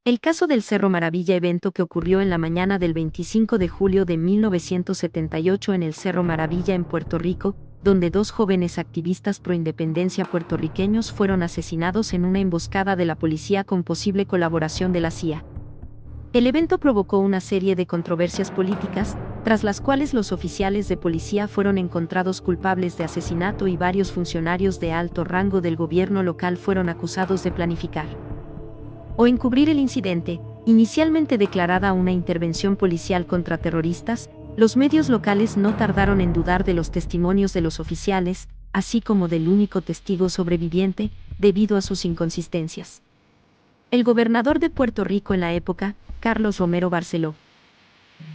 El caso del Cerro Maravilla, evento que ocurrió en la mañana del 25 de julio de 1978 en el Cerro Maravilla en Puerto Rico, donde dos jóvenes activistas pro independencia puertorriqueños fueron asesinados en una emboscada de la policía con posible colaboración de la CIA. El evento provocó una serie de controversias políticas, tras las cuales los oficiales de policía fueron encontrados culpables de asesinato y varios funcionarios de alto rango del gobierno local fueron acusados de planificar o encubrir el incidente. Inicialmente declarada una intervención policial contra terroristas, los medios locales no tardaron en dudar de los testimonios de los oficiales, así como del único testigo sobreviviente, debido a sus inconsistencias. El gobernador de Puerto Rico en la época, Carlos Romero Barceló,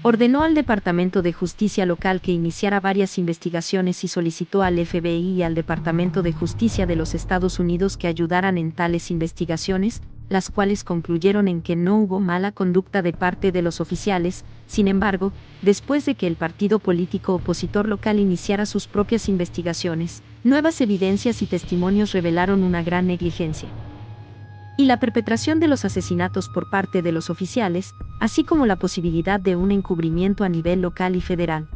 ordenó al Departamento de Justicia local que iniciara varias investigaciones y solicitó al FBI y al Departamento de Justicia de los Estados Unidos que ayudaran en tales investigaciones, las cuales concluyeron en que no hubo mala conducta de parte de los oficiales. Sin embargo, después de que el partido político opositor local iniciara sus propias investigaciones, nuevas evidencias y testimonios revelaron una gran negligencia y la perpetración de los asesinatos por parte de los oficiales, así como la posibilidad de un encubrimiento a nivel local y federal.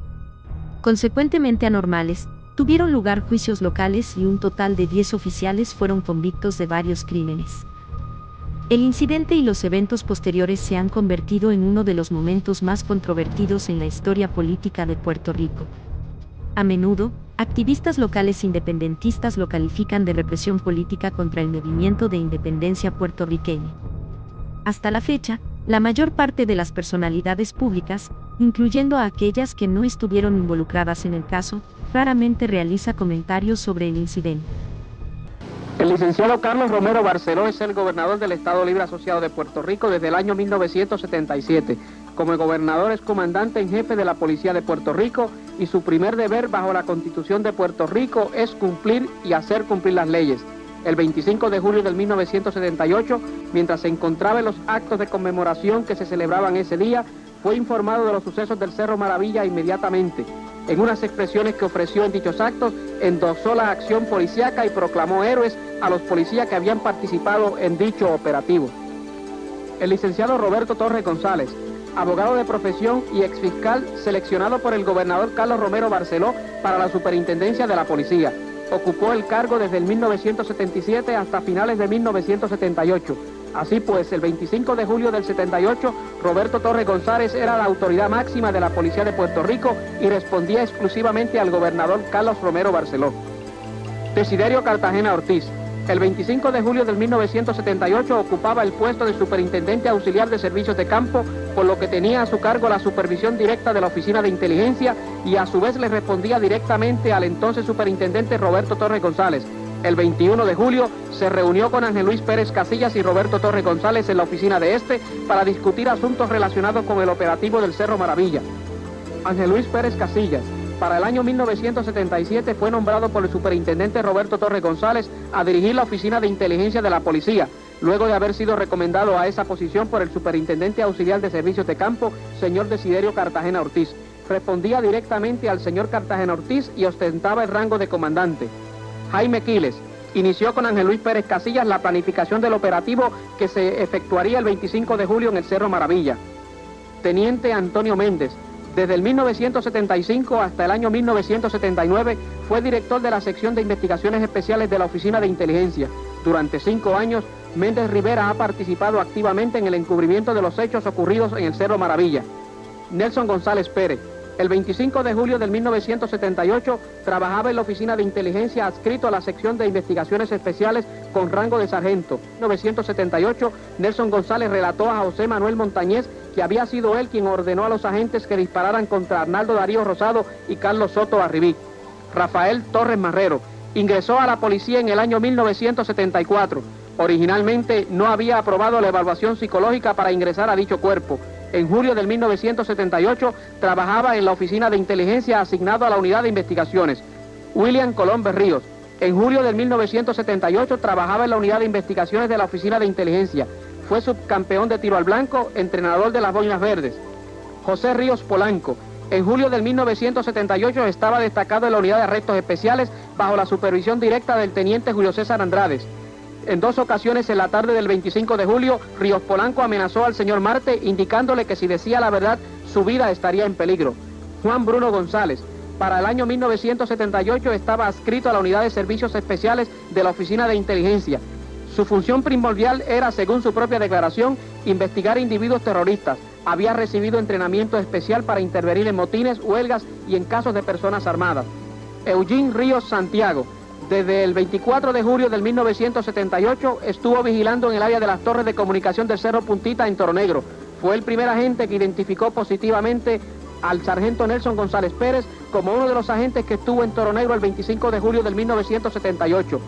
Consecuentemente anormales, tuvieron lugar juicios locales y un total de 10 oficiales fueron convictos de varios crímenes. El incidente y los eventos posteriores se han convertido en uno de los momentos más controvertidos en la historia política de Puerto Rico. A menudo, activistas locales independentistas lo califican de represión política contra el movimiento de independencia puertorriqueño. Hasta la fecha, la mayor parte de las personalidades públicas, incluyendo a aquellas que no estuvieron involucradas en el caso, raramente realiza comentarios sobre el incidente. El licenciado Carlos Romero Barceló es el gobernador del Estado Libre Asociado de Puerto Rico desde el año 1977. Como gobernador es comandante en jefe de la Policía de Puerto Rico y su primer deber bajo la Constitución de Puerto Rico es cumplir y hacer cumplir las leyes. El 25 de julio del 1978, mientras se encontraba en los actos de conmemoración que se celebraban ese día, fue informado de los sucesos del Cerro Maravilla inmediatamente. En unas expresiones que ofreció en dichos actos, endosó la acción policíaca y proclamó héroes a los policías que habían participado en dicho operativo. El licenciado Roberto Torres González, abogado de profesión y exfiscal seleccionado por el gobernador Carlos Romero Barceló para la superintendencia de la policía. Ocupó el cargo desde el 1977 hasta finales de 1978. Así pues, el 25 de julio del 78, Roberto Torres González era la autoridad máxima de la Policía de Puerto Rico y respondía exclusivamente al gobernador Carlos Romero Barceló. Desiderio Cartagena Ortiz. El 25 de julio del 1978 ocupaba el puesto de superintendente auxiliar de servicios de campo, por lo que tenía a su cargo la supervisión directa de la Oficina de Inteligencia y a su vez le respondía directamente al entonces superintendente Roberto Torres González. El 21 de julio se reunió con Ángel Luis Pérez Casillas y Roberto Torres González en la oficina de este para discutir asuntos relacionados con el operativo del Cerro Maravilla. Ángel Luis Pérez Casillas, para el año 1977 fue nombrado por el superintendente Roberto Torres González a dirigir la Oficina de Inteligencia de la Policía, luego de haber sido recomendado a esa posición por el superintendente auxiliar de servicios de campo, señor Desiderio Cartagena Ortiz. Respondía directamente al señor Cartagena Ortiz y ostentaba el rango de comandante. Jaime Quiles inició con Ángel Luis Pérez Casillas la planificación del operativo que se efectuaría el 25 de julio en el Cerro Maravilla. Teniente Antonio Méndez, desde el 1975 hasta el año 1979 fue director de la sección de investigaciones especiales de la Oficina de Inteligencia. Durante 5 años, Méndez Rivera ha participado activamente en el encubrimiento de los hechos ocurridos en el Cerro Maravilla. Nelson González Pérez, el 25 de julio del 1978 trabajaba en la Oficina de Inteligencia adscrito a la sección de investigaciones especiales con rango de sargento. En 1978, Nelson González relató a José Manuel Montañez que había sido él quien ordenó a los agentes que dispararan contra Arnaldo Darío Rosado y Carlos Soto Arribí. Rafael Torres Marrero ingresó a la policía en el año 1974. Originalmente no había aprobado la evaluación psicológica para ingresar a dicho cuerpo. En julio del 1978 trabajaba en la Oficina de Inteligencia asignado a la Unidad de Investigaciones. William Colón Berríos. En julio del 1978 trabajaba en la Unidad de Investigaciones de la Oficina de Inteligencia. Fue subcampeón de tiro al blanco, entrenador de las Boinas Verdes. José Ríos Polanco. En julio del 1978 estaba destacado en la Unidad de Arrestos Especiales bajo la supervisión directa del teniente Julio César Andrades. En 2 ocasiones en la tarde del 25 de julio, Ríos Polanco amenazó al señor Marte, indicándole que si decía la verdad, su vida estaría en peligro. Juan Bruno González, para el año 1978 estaba adscrito a la Unidad de Servicios Especiales de la Oficina de Inteligencia. Su función primordial era, según su propia declaración, investigar individuos terroristas. Había recibido entrenamiento especial para intervenir en motines, huelgas y en casos de personas armadas. Eugene Ríos Santiago, desde el 24 de julio del 1978 estuvo vigilando en el área de las torres de comunicación del Cerro Puntita en Toro Negro. Fue el primer agente que identificó positivamente al sargento Nelson González Pérez como uno de los agentes que estuvo en Toro Negro el 25 de julio del 1978.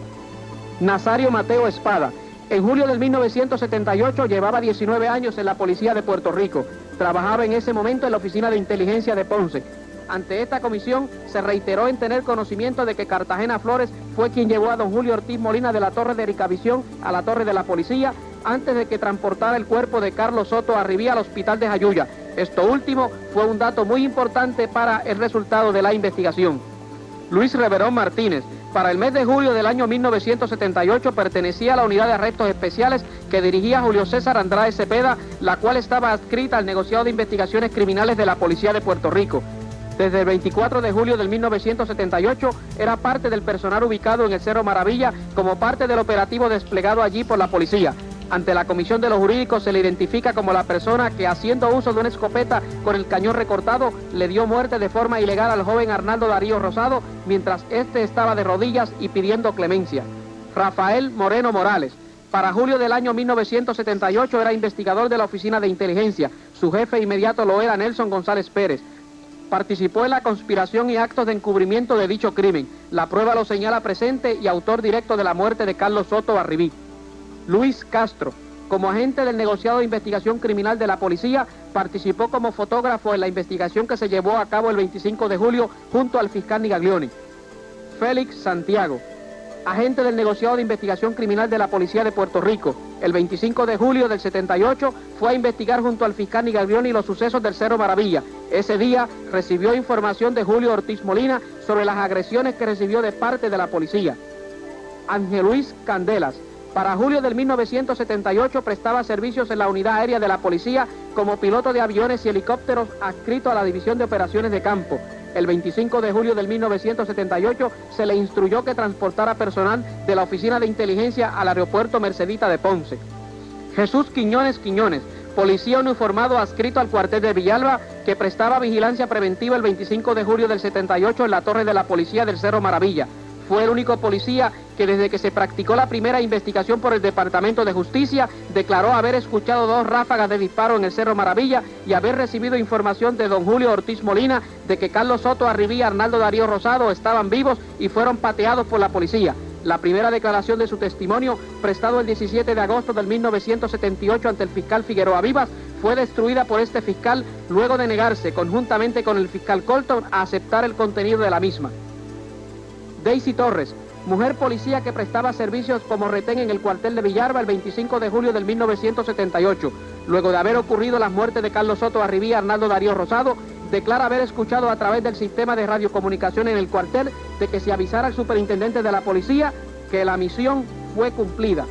Nazario Mateo Espada, en julio del 1978 llevaba 19 años en la policía de Puerto Rico. Trabajaba en ese momento en la oficina de inteligencia de Ponce. Ante esta comisión se reiteró en tener conocimiento de que Cartagena Flores fue quien llevó a don Julio Ortiz Molina de la torre de Ericavisión a la torre de la policía antes de que transportara el cuerpo de Carlos Soto Arribí al hospital de Jayuya. Esto último fue un dato muy importante para el resultado de la investigación. Luis Reverón Martínez, para el mes de julio del año 1978 pertenecía a la unidad de arrestos especiales que dirigía Julio César Andrade Cepeda, la cual estaba adscrita al negociado de investigaciones criminales de la Policía de Puerto Rico. Desde el 24 de julio del 1978 era parte del personal ubicado en el Cerro Maravilla como parte del operativo desplegado allí por la policía. Ante la Comisión de los Jurídicos se le identifica como la persona que, haciendo uso de una escopeta con el cañón recortado, le dio muerte de forma ilegal al joven Arnaldo Darío Rosado mientras éste estaba de rodillas y pidiendo clemencia. Rafael Moreno Morales, para julio del año 1978 era investigador de la Oficina de Inteligencia. Su jefe inmediato lo era Nelson González Pérez. Participó en la conspiración y actos de encubrimiento de dicho crimen. La prueba lo señala presente y autor directo de la muerte de Carlos Soto Arribí. Luis Castro, como agente del negociado de investigación criminal de la policía, participó como fotógrafo en la investigación que se llevó a cabo el 25 de julio junto al fiscal Nigaglioni. Félix Santiago, agente del negociado de investigación criminal de la Policía de Puerto Rico. El 25 de julio del 78 fue a investigar junto al fiscal Nigaglioni los sucesos del Cerro Maravilla. Ese día recibió información de Julio Ortiz Molina sobre las agresiones que recibió de parte de la policía. Ángel Luis Candelas, para julio del 1978 prestaba servicios en la unidad aérea de la policía como piloto de aviones y helicópteros adscrito a la División de Operaciones de Campo. El 25 de julio del 1978 se le instruyó que transportara personal de la Oficina de Inteligencia al aeropuerto Mercedita de Ponce. Jesús Quiñones Quiñones, policía uniformado adscrito al cuartel de Villalba, que prestaba vigilancia preventiva el 25 de julio del 78 en la torre de la policía del Cerro Maravilla. Fue el único policía que desde que se practicó la primera investigación por el Departamento de Justicia declaró haber escuchado 2 ráfagas de disparo en el Cerro Maravilla y haber recibido información de don Julio Ortiz Molina de que Carlos Soto Arribí y Arnaldo Darío Rosado estaban vivos y fueron pateados por la policía. La primera declaración de su testimonio, prestado el 17 de agosto del 1978 ante el fiscal Figueroa Vivas, fue destruida por este fiscal luego de negarse, conjuntamente con el fiscal Colton, a aceptar el contenido de la misma. Daisy Torres, mujer policía que prestaba servicios como retén en el cuartel de Villalba el 25 de julio del 1978. Luego de haber ocurrido las muertes de Carlos Soto Arribí y Arnaldo Darío Rosado, declara haber escuchado a través del sistema de radiocomunicación en el cuartel de que se avisara al superintendente de la policía que la misión fue cumplida.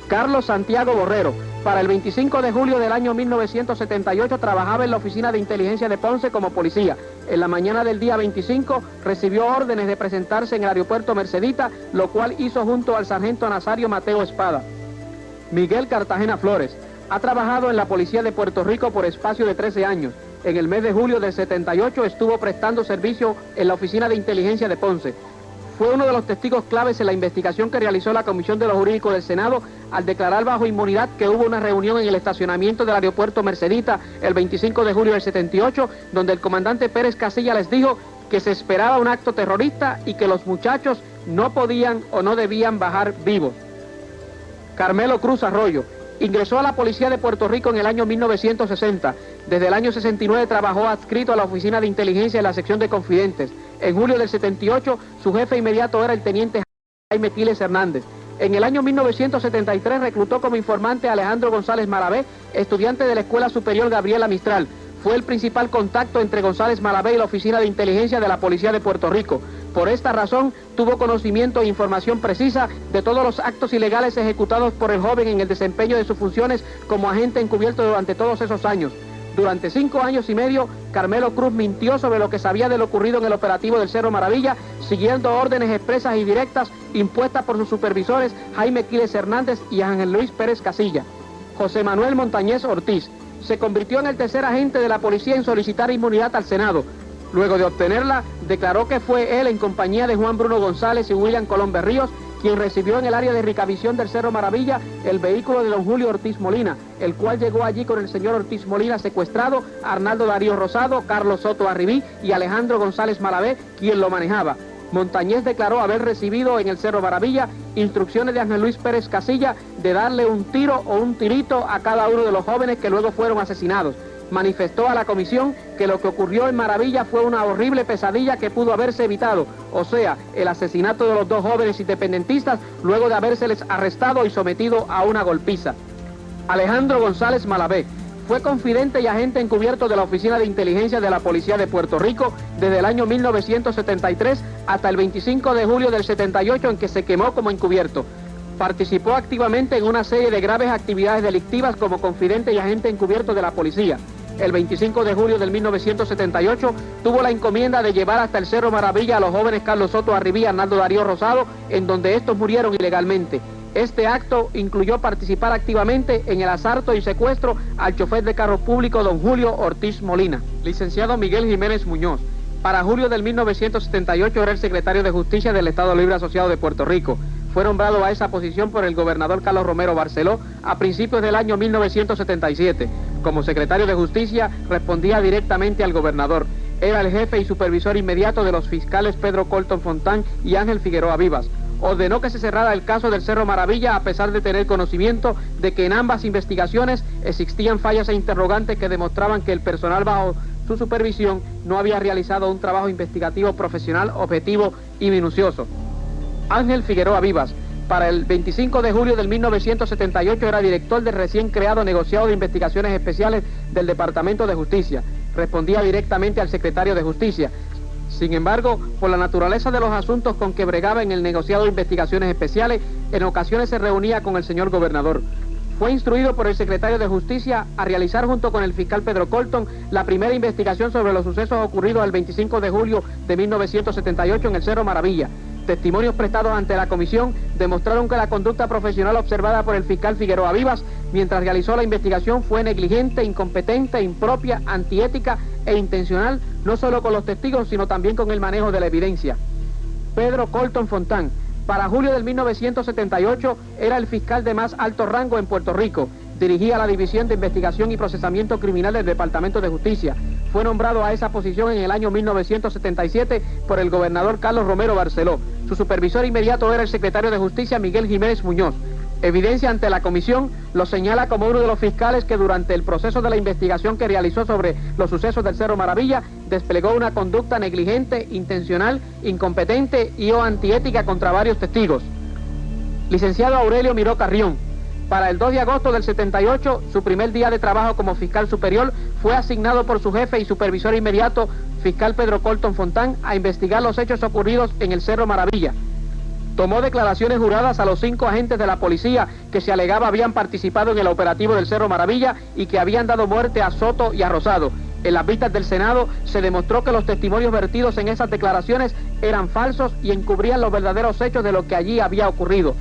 Carlos Santiago Borrero, para el 25 de julio del año 1978 trabajaba en la Oficina de Inteligencia de Ponce como policía. En la mañana del día 25 recibió órdenes de presentarse en el aeropuerto Mercedita, lo cual hizo junto al sargento Nazario Mateo Espada. Miguel Cartagena Flores, ha trabajado en la Policía de Puerto Rico por espacio de 13 años. En el mes de julio del 78 estuvo prestando servicio en la Oficina de Inteligencia de Ponce. Fue uno de los testigos claves en la investigación que realizó la Comisión de los Jurídicos del Senado al declarar bajo inmunidad que hubo una reunión en el estacionamiento del aeropuerto Mercedita el 25 de julio del 78, donde el comandante Pérez Casilla les dijo que se esperaba un acto terrorista y que los muchachos no podían o no debían bajar vivos. Carmelo Cruz Arroyo, ingresó a la Policía de Puerto Rico en el año 1960. Desde el año 69 trabajó adscrito a la Oficina de Inteligencia en la sección de Confidentes. En julio del 78, su jefe inmediato era el teniente Jaime Quiles Hernández. En el año 1973 reclutó como informante a Alejandro González Malavé, estudiante de la Escuela Superior Gabriela Mistral. Fue el principal contacto entre González Malavé y la Oficina de Inteligencia de la Policía de Puerto Rico. Por esta razón, tuvo conocimiento e información precisa de todos los actos ilegales ejecutados por el joven en el desempeño de sus funciones como agente encubierto durante todos esos años. Durante 5 años y medio, Carmelo Cruz mintió sobre lo que sabía de lo ocurrido en el operativo del Cerro Maravilla, siguiendo órdenes expresas y directas impuestas por sus supervisores Jaime Quiles Hernández y Ángel Luis Pérez Casilla. José Manuel Montañez Ortiz se convirtió en el tercer agente de la policía en solicitar inmunidad al Senado. Luego de obtenerla, declaró que fue él, en compañía de Juan Bruno González y William Colón Berríos, quien recibió en el área de Ricavisión del Cerro Maravilla el vehículo de don Julio Ortiz Molina, el cual llegó allí con el señor Ortiz Molina secuestrado, Arnaldo Darío Rosado, Carlos Soto Arribí y Alejandro González Malavé, quien lo manejaba. Montañez declaró haber recibido en el Cerro Maravilla instrucciones de Ángel Luis Pérez Casilla de darle un tiro o un tirito a cada uno de los jóvenes que luego fueron asesinados. Manifestó a la comisión que lo que ocurrió en Maravilla fue una horrible pesadilla que pudo haberse evitado, o sea, el asesinato de los 2 jóvenes independentistas luego de habérseles arrestado y sometido a una golpiza. Alejandro González Malavé fue confidente y agente encubierto de la Oficina de Inteligencia de la Policía de Puerto Rico desde el año 1973 hasta el 25 de julio del 78, en que se quemó como encubierto. Participó activamente en una serie de graves actividades delictivas como confidente y agente encubierto de la policía. El 25 de julio del 1978 tuvo la encomienda de llevar hasta el Cerro Maravilla a los jóvenes Carlos Soto Arribí y Arnaldo Darío Rosado, en donde estos murieron ilegalmente. Este acto incluyó participar activamente en el asalto y secuestro al chofer de carro público don Julio Ortiz Molina. Licenciado Miguel Jiménez Muñoz. Para julio del 1978 era el secretario de Justicia del Estado Libre Asociado de Puerto Rico. Fue nombrado a esa posición por el gobernador Carlos Romero Barceló a principios del año 1977. Como secretario de Justicia, respondía directamente al gobernador. Era el jefe y supervisor inmediato de los fiscales Pedro Colton Fontán y Ángel Figueroa Vivas. Ordenó que se cerrara el caso del Cerro Maravilla a pesar de tener conocimiento de que en ambas investigaciones existían fallas e interrogantes que demostraban que el personal bajo su supervisión no había realizado un trabajo investigativo profesional, objetivo y minucioso. Ángel Figueroa Vivas, para el 25 de julio del 1978 era director del recién creado negociado de investigaciones especiales del Departamento de Justicia. Respondía directamente al secretario de Justicia. Sin embargo, por la naturaleza de los asuntos con que bregaba en el negociado de investigaciones especiales, en ocasiones se reunía con el señor gobernador. Fue instruido por el secretario de Justicia a realizar junto con el fiscal Pedro Colton la primera investigación sobre los sucesos ocurridos el 25 de julio de 1978 en el Cerro Maravilla. Testimonios prestados ante la comisión demostraron que la conducta profesional observada por el fiscal Figueroa Vivas mientras realizó la investigación fue negligente, incompetente, impropia, antiética e intencional, no solo con los testigos, sino también con el manejo de la evidencia. Pedro Colton Fontán, para julio del 1978, era el fiscal de más alto rango en Puerto Rico. Dirigía la División de Investigación y Procesamiento Criminal del Departamento de Justicia. Fue nombrado a esa posición en el año 1977 por el gobernador Carlos Romero Barceló. Su supervisor inmediato era el secretario de Justicia Miguel Jiménez Muñoz. Evidencia ante la comisión lo señala como uno de los fiscales que durante el proceso de la investigación que realizó sobre los sucesos del Cerro Maravilla desplegó una conducta negligente, intencional, incompetente y o antiética contra varios testigos. Licenciado Aurelio Miró Carrión. Para el 2 de agosto del 78, su primer día de trabajo como fiscal superior, fue asignado por su jefe y supervisor inmediato, fiscal Pedro Colton Fontán, a investigar los hechos ocurridos en el Cerro Maravilla. Tomó declaraciones juradas a los 5 agentes de la policía que se alegaba habían participado en el operativo del Cerro Maravilla y que habían dado muerte a Soto y a Rosado. En las vistas del Senado se demostró que los testimonios vertidos en esas declaraciones eran falsos y encubrían los verdaderos hechos de lo que allí había ocurrido.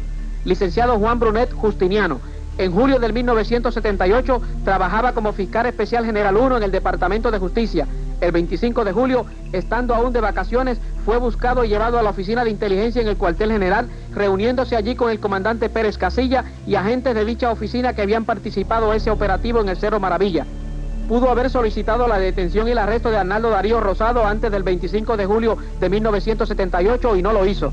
Licenciado Juan Brunet Justiniano. En julio del 1978 trabajaba como fiscal especial general 1 en el Departamento de Justicia. El 25 de julio, estando aún de vacaciones, fue buscado y llevado a la Oficina de Inteligencia en el cuartel general, reuniéndose allí con el comandante Pérez Casilla y agentes de dicha oficina que habían participado en ese operativo en el Cerro Maravilla. Pudo haber solicitado la detención y el arresto de Arnaldo Darío Rosado antes del 25 de julio de 1978 y no lo hizo.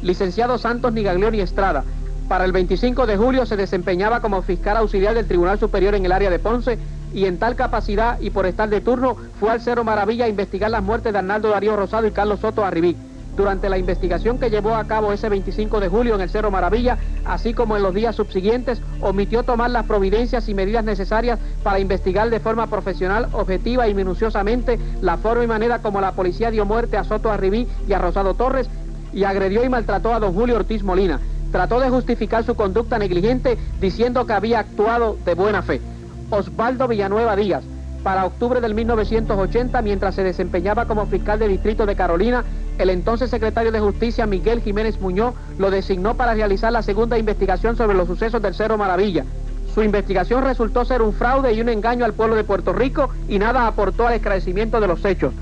Licenciado Santos Nigaglioni Estrada. Para el 25 de julio se desempeñaba como fiscal auxiliar del Tribunal Superior en el área de Ponce y en tal capacidad y por estar de turno fue al Cerro Maravilla a investigar las muertes de Arnaldo Darío Rosado y Carlos Soto Arribí. Durante la investigación que llevó a cabo ese 25 de julio en el Cerro Maravilla, así como en los días subsiguientes, omitió tomar las providencias y medidas necesarias para investigar de forma profesional, objetiva y minuciosamente la forma y manera como la policía dio muerte a Soto Arribí y a Rosado Torres y agredió y maltrató a don Julio Ortiz Molina. Trató de justificar su conducta negligente diciendo que había actuado de buena fe. Osvaldo Villanueva Díaz, para octubre del 1980, mientras se desempeñaba como fiscal de distrito de Carolina, el entonces secretario de Justicia Miguel Jiménez Muñoz lo designó para realizar la segunda investigación sobre los sucesos del Cerro Maravilla. Su investigación resultó ser un fraude y un engaño al pueblo de Puerto Rico y nada aportó al esclarecimiento de los hechos.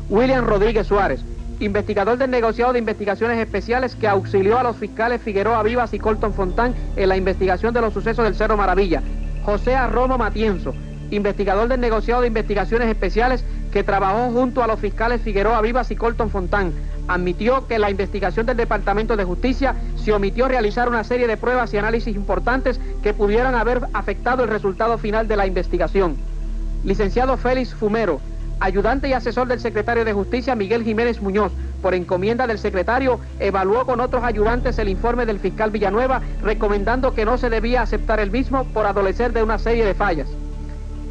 William Rodríguez Suárez, investigador del negociado de investigaciones especiales que auxilió a los fiscales Figueroa Vivas y Colton Fontán en la investigación de los sucesos del Cerro Maravilla. José Arromo Matienzo, investigador del negociado de investigaciones especiales que trabajó junto a los fiscales Figueroa Vivas y Colton Fontán, admitió que en la investigación del Departamento de Justicia se omitió realizar una serie de pruebas y análisis importantes que pudieran haber afectado el resultado final de la investigación. Licenciado Félix Fumero, ayudante y asesor del secretario de Justicia Miguel Jiménez Muñoz, por encomienda del secretario, evaluó con otros ayudantes el informe del fiscal Villanueva, recomendando que no se debía aceptar el mismo por adolecer de una serie de fallas.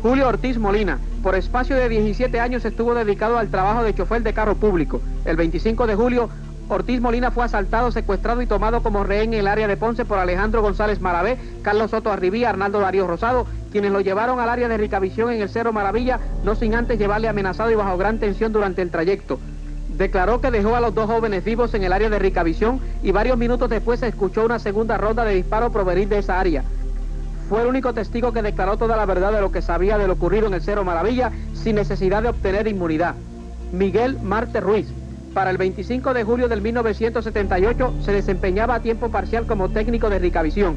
Julio Ortiz Molina, por espacio de 17 años estuvo dedicado al trabajo de chofer de carro público. El 25 de julio, Ortiz Molina fue asaltado, secuestrado y tomado como rehén en el área de Ponce por Alejandro González Maravé, Carlos Soto Arribí y Arnaldo Darío Rosado, quienes lo llevaron al área de Ricavisión en el Cerro Maravilla, no sin antes llevarle amenazado y bajo gran tensión durante el trayecto. Declaró que dejó a los dos jóvenes vivos en el área de Ricavisión y varios minutos después se escuchó una segunda ronda de disparos provenir de esa área. Fue el único testigo que declaró toda la verdad de lo que sabía de lo ocurrido en el Cerro Maravilla sin necesidad de obtener inmunidad. Miguel Marte Ruiz, para el 25 de julio del 1978 se desempeñaba a tiempo parcial como técnico de Ricavisión.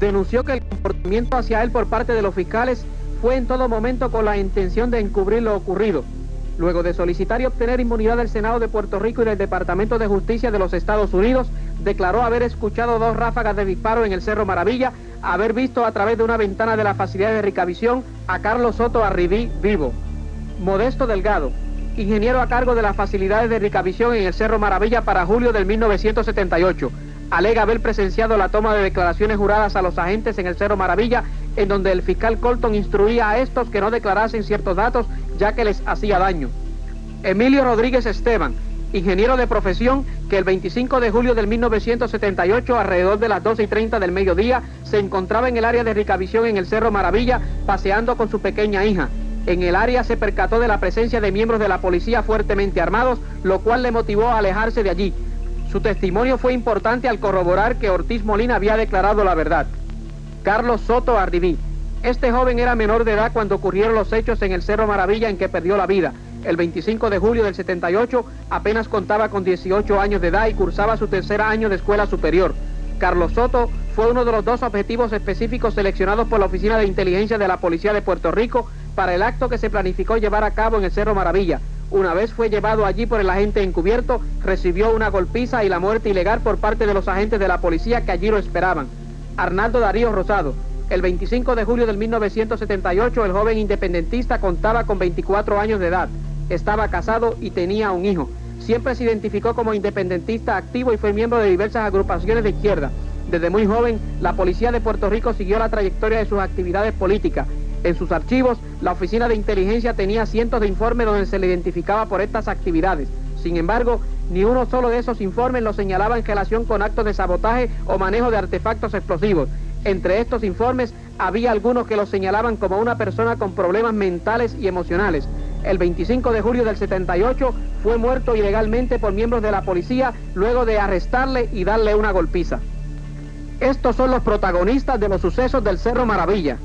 Denunció que el comportamiento hacia él por parte de los fiscales fue en todo momento con la intención de encubrir lo ocurrido. Luego de solicitar y obtener inmunidad del Senado de Puerto Rico y del Departamento de Justicia de los Estados Unidos, declaró haber escuchado 2 ráfagas de disparo en el Cerro Maravilla, haber visto a través de una ventana de la facilidad de Ricavisión a Carlos Soto Arribí vivo. Modesto Delgado, ingeniero a cargo de las facilidades de Ricavisión en el Cerro Maravilla para julio del 1978, alega haber presenciado la toma de declaraciones juradas a los agentes en el Cerro Maravilla, en donde el fiscal Colton instruía a estos que no declarasen ciertos datos ya que les hacía daño. Emilio Rodríguez Esteban, ingeniero de profesión, que el 25 de julio del 1978, alrededor de las 12:30 del mediodía, se encontraba en el área de Ricavisión en el Cerro Maravilla, paseando con su pequeña hija. En el área se percató de la presencia de miembros de la policía fuertemente armados, lo cual le motivó a alejarse de allí. Su testimonio fue importante al corroborar que Ortiz Molina había declarado la verdad. Carlos Soto Arribí. Este joven era menor de edad cuando ocurrieron los hechos en el Cerro Maravilla en que perdió la vida. El 25 de julio del 78 apenas contaba con 18 años de edad y cursaba su 3er año de escuela superior. Carlos Soto fue uno de los 2 objetivos específicos seleccionados por la Oficina de Inteligencia de la Policía de Puerto Rico para el acto que se planificó llevar a cabo en el Cerro Maravilla. Una vez fue llevado allí por el agente encubierto, recibió una golpiza y la muerte ilegal por parte de los agentes de la policía que allí lo esperaban. Arnaldo Darío Rosado. El 25 de julio del 1978, el joven independentista contaba con 24 años de edad. Estaba casado y tenía un hijo. Siempre se identificó como independentista activo y fue miembro de diversas agrupaciones de izquierda. Desde muy joven, la Policía de Puerto Rico siguió la trayectoria de sus actividades políticas. En sus archivos, la Oficina de Inteligencia tenía cientos de informes donde se le identificaba por estas actividades. Sin embargo, ni uno solo de esos informes lo señalaba en relación con actos de sabotaje o manejo de artefactos explosivos. Entre estos informes había algunos que lo señalaban como una persona con problemas mentales y emocionales. El 25 de julio del 78 fue muerto ilegalmente por miembros de la policía luego de arrestarle y darle una golpiza. Estos son los protagonistas de los sucesos del Cerro Maravilla.